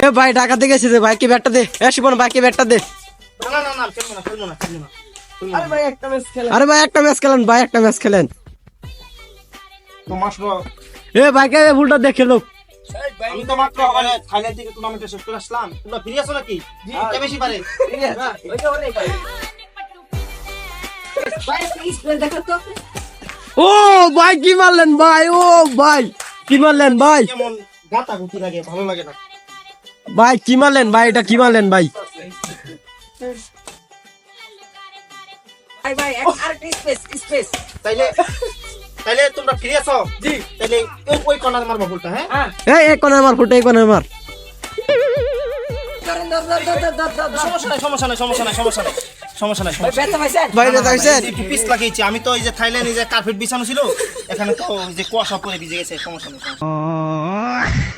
এ ভাই ডাকাতে গেছে রে ভাই, কি ব্যাটটা দে। এ শিবন ভাই, কি ব্যাটটা দে। না না না খেলবো না খেলবো না খেলবো না। আরে ভাই একটা ম্যাচ খেলা। আরে ভাই একটা ম্যাচ খেলেন ভাই, একটা ম্যাচ খেলেন। তো মাত্র এ ভাইকে ভুলটা দেখে লোক। আমি তো মাত্র থাইল্যান্ড থেকে টুর্নামেন্টে শেষ করে আসলাম। তোমরা ফ্রি আছো নাকি? কে বেশি পারে? ওইটা ওরেই ভাই। ভাই প্লিজ দেখো তো। ও ভাই কি মারলেন ভাই, ও ভাই কি মারলেন ভাই, কেমন গাতা গুতি লাগে, ভালো লাগে না। ভাই কি মারলেন ভাই, এটা কি মারলেন ভাই। ভাই ভাই আর স্পেস। তাইলে তাইলে তোমরা ফ্রি আছো? জি। তাইলে ওই কর্নার মারবা বলটা, হ্যাঁ? হ্যাঁ এই কোণে মার ফুটে, এই কোণে মার। ধরেন ধর। সমস্যা নাই সমস্যা নাই সমস্যা নাই সমস্যা নাই সমস্যা নাই। ভাই ব্যথা পাইছেন? ভাই রে তাইছেন। একটু পিস লাগিয়েছি আমি তো। এই যে থাইল্যান্ডে যে কার্পেট বিছানো ছিল, এখানে তো ওই যে কুয়াশা পরে ভিজে গেছে। সমস্যা নেই সমস্যা নেই।